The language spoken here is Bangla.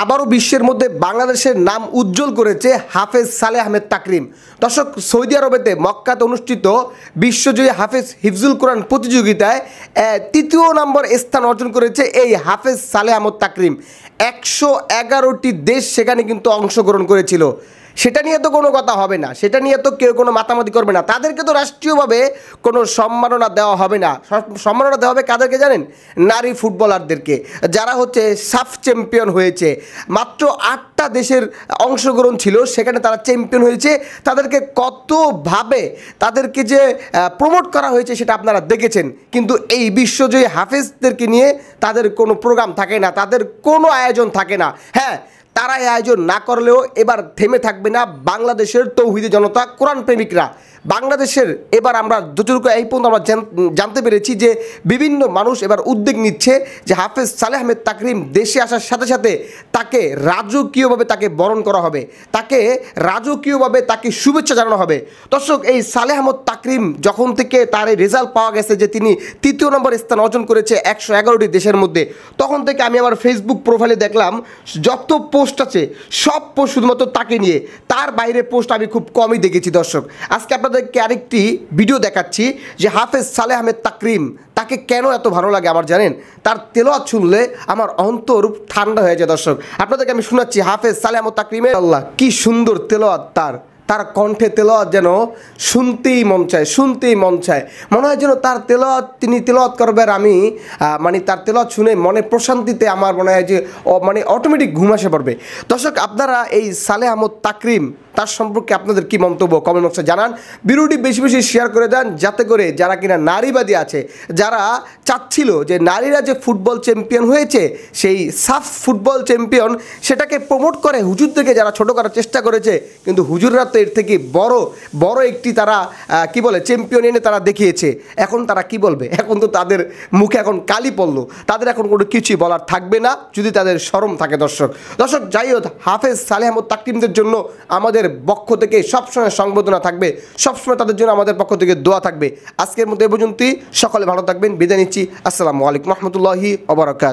আবারও বিশ্বের মধ্যে বাংলাদেশের নাম উজ্জ্বল করেছে হাফেজ সালেহ আহমেদ তাকরিম। দর্শক, সৌদি আরবেতে মক্কাতে অনুষ্ঠিত বিশ্বজয়ী হাফেজ হিফজুল কোরআন প্রতিযোগিতায় ৩য় নম্বর স্থান অর্জন করেছে এই হাফেজ সালেহ আহমেদ তাকরিম। ১১১টি দেশ সেখানে কিন্তু অংশগ্রহণ করেছিল। সেটা নিয়ে তো কোনো কথা হবে না, সেটা নিয়ে তো কেউ কোনো মাতামাতি করবে না। তাদেরকে তো রাষ্ট্রীয়ভাবে কোনো সম্মাননা দেওয়া হবে না। সম্মাননা দেওয়া হবে কাদেরকে জানেন? নারী ফুটবলারদেরকে, যারা হচ্ছে সাফ চ্যাম্পিয়ন হয়েছে। মাত্র 8টা দেশের অংশগ্রহণ ছিল, সেখানে তারা চ্যাম্পিয়ন হয়েছে। তাদেরকে কতভাবে তাদেরকে যে প্রমোট করা হয়েছে সেটা আপনারা দেখেছেন। কিন্তু এই বিশ্বজয়ী হাফেজদেরকে নিয়ে তাদের কোনো প্রোগ্রাম থাকে না, তাদের কোনো আয়োজন থাকে না। হ্যাঁ, তারা এই আয়োজন না করলেও এবার থেমে থাকবে না বাংলাদেশের তৌহিদি জনতা, কোরআন প্রেমিকরা। বাংলাদেশের এবার আমরা যতটুকু এই পর্যন্ত আমরা জানতে পেরেছি যে বিভিন্ন মানুষ এবার উদ্যোগ নিচ্ছে যে হাফেজ সালেহ আহমেদ তাকরিম দেশে আসার সাথে সাথে তাকে রাজকীয়ভাবে তাকে বরণ করা হবে, তাকে রাজকীয়ভাবে তাকে শুভেচ্ছা জানানো হবে। দর্শক, এই সালেহ আহমেদ তাকরিম যখন থেকে তার এই রেজাল্ট পাওয়া গেছে যে তিনি ৩য় নম্বর স্থান অর্জন করেছে ১১১টি দেশের মধ্যে, তখন থেকে আমি আমার ফেসবুক প্রোফাইলে দেখলাম যত পোস্ট আছে সব পোস্ট শুধুমাত্র তাকে নিয়ে, তার বাইরে পোস্ট আমি খুব কমই দেখেছি। দর্শক, আজকে আপনাদেরকে আরেকটি ভিডিও দেখাচ্ছি যে হাফেজ সালেহ আহমেদ তাকরিম, তাকে কেন এত ভালো লাগে আমার জানেন? তার তেলাওয়াত শুনলে আমার অন্তর ঠান্ডা হয়ে যায়। দর্শক, আপনাদেরকে আমি শোনাচ্ছি হাফেজ সালেহ আহমেদ তাকরিমের। আল্লাহ, কি সুন্দর তেলাওয়াত তার কণ্ঠে তেলাওয়াত যেন শুনতেই মন চায়, শুনতেই মন চায়। মনে হয় যেন তার তেলাওয়াত তিনি তেলাওয়াত করবেন, আমি মানে তার তেলাওয়াত শুনে মনে প্রশান্তিতে আমার মনে হয় যে মানে অটোমেটিক ঘুম আসে পড়বে। দর্শক, আপনারা এই সালেহ আহমেদ তাকরিম তার সম্পর্কে আপনাদের কি মন্তব্য কমেন্ট বক্সে জানান। ভিডিওটি বেশি বেশি শেয়ার করে দেন, যাতে করে যারা কিনা নারীবাদী আছে, যারা চাচ্ছিল যে নারীরা যে ফুটবল চ্যাম্পিয়ন হয়েছে, সেই সাফ ফুটবল চ্যাম্পিয়ন, সেটাকে প্রমোট করে হুজুরদেরকে যারা ছোটো করার চেষ্টা করেছে, কিন্তু হুজুররা তো এর থেকে বড় একটি তারা কি বলে চ্যাম্পিয়ন এনে তারা দেখিয়েছে। এখন তারা কি বলবে? এখন তো তাদের মুখে এখন কালি পড়লো, তাদের এখন কোনো কিছুই বলার থাকবে না যদি তাদের শরম থাকে। দর্শক, যাই হোক, হাফেজ সালেহ আহমেদ তাকরিমদের জন্য আমাদের পক্ষ থেকে সবসময় সংবর্ধনা থাকবে, সবসময় তাদের জন্য আমাদের পক্ষ থেকে দোয়া থাকবে। আজকের মতো এ পর্যন্তই। সকলে ভালো থাকবেন, বিদায় নিচ্ছি। আসসালামু আলাইকুম রহমতুল্লাহি ওয়া বারাকাতুহু।